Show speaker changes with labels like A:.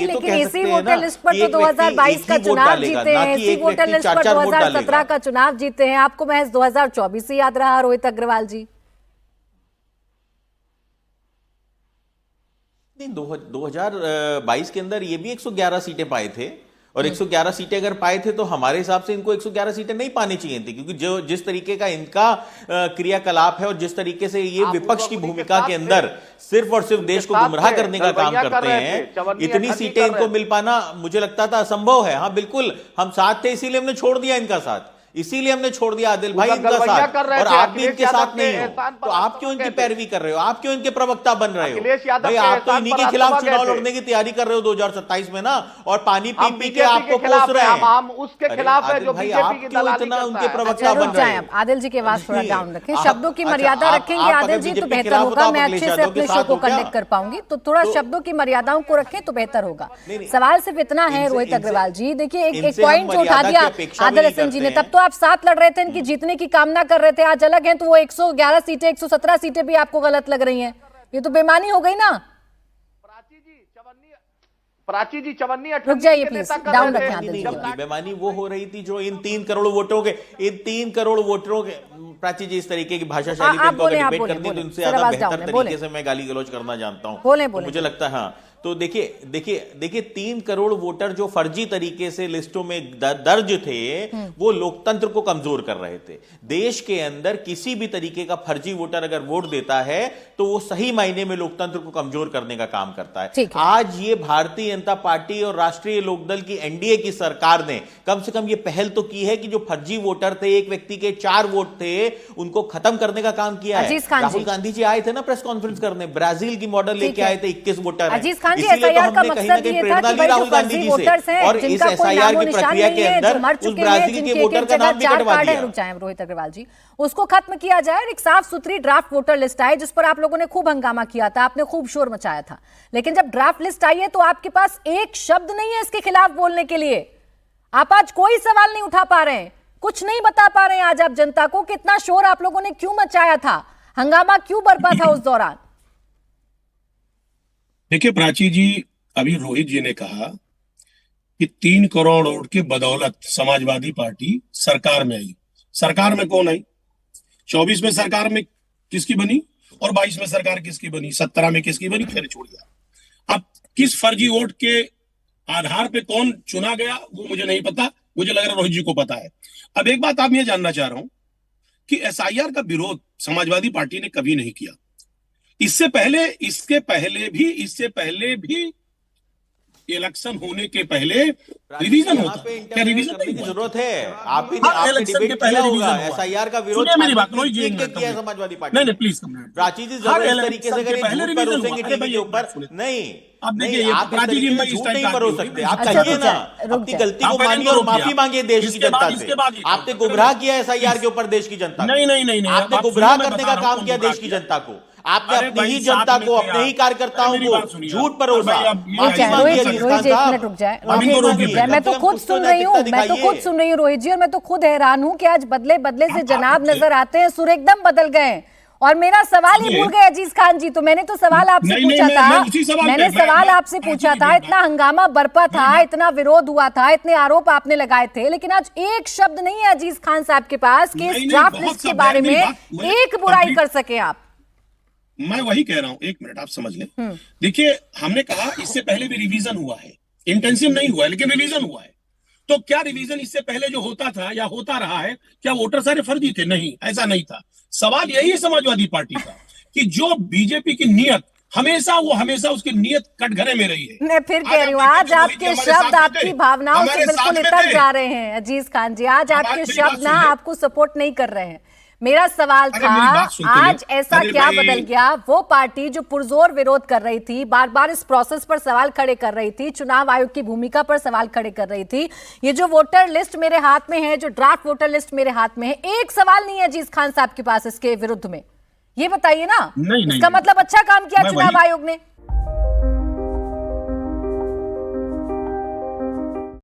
A: ये तो
B: लेकिन
A: कह
B: इसी
A: सकते हैं
B: वोटर
A: ना
B: लिस्ट पर
A: कि
B: तो
A: एक व्यक्ति
B: 2022
A: एक
B: का
A: ही वोट
B: चुनाव
A: डालेगा,
B: जीते
A: ना
B: हैं,
A: कि
B: इसी
A: एक
B: वोटर
A: व्यक्ति
B: लिस्ट पर
A: 4-4 वोट
B: 2017
A: डालेगा।
B: का चुनाव जीते हैं। आपको महज 2024 ही याद रहा, रोहित अग्रवाल जी?
A: नहीं, 2022 के अंदर ये भी 111 सीटें पाए थे, और 111 सीटें अगर पाए थे तो हमारे हिसाब से इनको 111 सीटें नहीं पानी चाहिए थी, क्योंकि जो जिस तरीके का इनका क्रियाकलाप है और जिस तरीके से ये विपक्ष की भूमिका के अंदर सिर्फ और सिर्फ देश को गुमराह करने का काम करते हैं, इतनी सीटें इनको मिल पाना मुझे लगता था असंभव है। हाँ बिल्कुल, हम साथ थे, इसीलिए हमने छोड़ दिया इनका साथ, इसीलिए हमने छोड़ दिया आदिल भाई इनका साथ, और आप भी इनके साथ नहीं हो, तो आप क्यों इनकी पैरवी कर रहे हो? आप क्यों इनके प्रवक्ता बन रहे हो? भाई आप तो इन्हीं के खिलाफ चुनाव लड़ने की तैयारी कर रहे हो 2027 में ना, और पानी पी पी के आपको कोस रहे हैं।
C: हम उसके खिलाफ है जो
A: भाई
C: बीजेपी
A: आप
C: की
A: क्यों
C: दलाली
A: इतना
C: करता
A: उनके
C: है।
A: प्रवक्ता बन रहे हो?
B: आदिल जी की आवाज थोड़ा डाउन रखें,
A: आप-
B: शब्दों की
A: अच्छा,
B: मर्यादा
A: आप
B: रखेंगे
A: अगर
B: आदिल जी
A: बीजेपी
B: तो
A: के
B: बेहतर
A: खिलाफ हो तो
B: होगा,
A: आप
B: मैं
A: अखिलेश
B: अच्छे से
A: यादव
B: अपने
A: के
B: शो
A: साथ
B: को
A: हो क्या?
B: कंडक्ट कर पाऊंगी, तो थोड़ा शब्दों की मर्यादाओं को रखें तो बेहतर होगा। सवाल सिर्फ इतना है रोहित अग्रवाल जी, देखिए एक पॉइंट जो उठा दिया आदिल हसन जी ने, तब तो आप साथ लड़ रहे थे, इनकी जीतने की कामना कर रहे थे, आज अलग हैं तो वो 111 सीटें 117 सीटें भी आपको गलत लग रही हैं, ये तो बेईमानी हो गई ना।
C: प्राची जी चवन्नी
B: रुक जाइए प्लीज, डाउन रखें आदिल जी।
A: बेईमानी वो हो रही थी जो इन 3 करोड़ वोटरों के प्राची जी इस तरीके की भाषा शैली पे इनको अगर डिबेट करनी तो इनसे ज्यादा बेहतर तरीके से मैं गाली गलौज करना जानता हूं, तो मुझे लगता है हाँ। तो देखिए 3 करोड़ वोटर जो फर्जी तरीके से लिस्टों में दर्ज थे, वो लोकतंत्र को कमजोर कर रहे थे। देश के अंदर किसी भी तरीके का फर्जी वोटर अगर वोट देता है तो वो सही मायने में लोकतंत्र को कमजोर करने का काम करता है। आज ये भारतीय जनता पार्टी और राष्ट्रीय लोकदल की एनडीए की सरकार ने कम से कम ये पहल तो की है कि जो फर्जी वोटर थे, एक व्यक्ति के 4 वोट थे, उनको खत्म करने का काम किया है। राहुल गांधी जी आए थे ना प्रेस कॉन्फ्रेंस करने, ब्राजील की मॉडल लेके आए थे, 21 वोटर
B: इसीलिए तो हमने कहीं ना कहीं प्रेरणा ली राहुल गांधी जी से, और इस एसआईआर की प्रक्रिया के अंदर उस ब्राजील के वोटर का नाम भी कटवा दिया। रुक जाएं रोहित अग्रवाल जी, उसको खत्म किया जाए और एक साफ सुथरी ड्राफ्ट वोटर लिस्ट आए, जिस पर आप लोगों ने खूब हंगामा किया था, आपने खूब शोर मचाया था, लेकिन जब ड्राफ्ट लिस्ट आई है तो आपके पास एक शब्द नहीं है इसके खिलाफ बोलने के लिए। आप आज कोई सवाल नहीं उठा पा रहे हैं, कुछ नहीं बता पा रहे हैं आज आप जनता को, कितना शोर आप लोगों ने क्यों मचाया था, हंगामा क्यों बरपा था उस दौरान।
D: देखिए प्राची जी, अभी रोहित जी ने कहा कि 3 करोड़ वोट के बदौलत समाजवादी पार्टी सरकार में आई। सरकार में कौन आई? 24 में सरकार में किसकी बनी और 22 में सरकार किसकी बनी, 17 में किसकी बनी, फिर छोड़ दिया। अब किस फर्जी वोट के आधार पे कौन चुना गया वो मुझे नहीं पता, मुझे लग रहा है रोहित जी को पता है। अब एक बात आप ये जानना चाह रहा हूं कि एसआईआर का विरोध समाजवादी पार्टी ने कभी नहीं किया। इससे पहले भी इलेक्शन होने के पहले रिवीजन होता है। क्या रिवीजन
A: करने की जरूरत है? आप ही
D: हाँ,
A: आपने
D: इलेक्शन
A: डिबेट
D: के पहले
A: किया होगा,
D: रिवीजन हुआ।
A: एसआईआर का विरोध
D: सुनिए मेरी बात, रोहित जी,
A: किया समाजवादी पार्टी।
D: नहीं प्लीज
A: प्राची जी जरूर इस तरीके से अगर झूठ परोसेंगे टीवी के ऊपर, नहीं
D: अब देखिए
A: आप इस तरीके से झूठ नहीं परोस सकते। आप
B: अच्छा,
A: कहिए ना, अपनी गलती को मानिए और माफी मांगिए देश की जनता से। आपने गुमराह किया एसआईआर के ऊपर देश की जनता को,
D: नहीं
A: आपने गुमराह करने का काम किया देश की जनता को, आपने अपनी ही जनता को, अपने ही कार्यकर्ताओं को झूठ परोसा।
B: रुक जाए, मैं तो खुद सुन रही हूँ रोहित जी, और मैं तो खुद हैरान हूँ कि आज बदले बदले से जनाब नजर आते हैं, सुर एकदम बदल गए, और मेरा सवाल ही भूल गए अजीज खान जी। तो मैंने तो सवाल आपसे पूछा था, मैंने सवाल आपसे पूछा था, इतना हंगामा बरपा था, इतना विरोध हुआ था, इतने आरोप आपने लगाए थे, लेकिन आज एक शब्द नहीं है अजीज खान साहब के पास कि इस ड्राफ्ट लिस्ट के बारे में एक बुराई कर सके आप।
D: मैं वही कह रहा हूं, एक मिनट आप समझ लें। देखिए हमने कहा इससे पहले भी रिवीजन हुआ है, इंटेंसिव नहीं हुआ है लेकिन रिवीजन हुआ है। तो क्या रिवीजन इससे पहले जो होता था या होता रहा है, क्या वोटर सारे फर्जी थे? नहीं, ऐसा नहीं था। सवाल यही है समाजवादी पार्टी का कि जो बीजेपी की नीयत हमेशा उसकी नीयत कटघरे में रही है।
B: मैं फिर कह रही हूँ, आज आपके शब्द आपकी भावनाओं से बिल्कुल इतर जा रहे हैं अजीज खान जी, आज आपके शब्द ना आपको सपोर्ट नहीं कर रहे हैं। मेरा सवाल था, आज ऐसा क्या बदल गया? वो पार्टी जो पुरजोर विरोध कर रही थी, बार बार इस प्रोसेस पर सवाल खड़े कर रही थी, चुनाव आयोग की भूमिका पर सवाल खड़े कर रही थी, ये जो वोटर लिस्ट मेरे हाथ में है, जो ड्राफ्ट वोटर लिस्ट मेरे हाथ में है, एक सवाल नहीं है अजीज खान साहब के पास इसके विरुद्ध में, ये बताइए ना। इसका मतलब अच्छा काम किया चुनाव आयोग ने।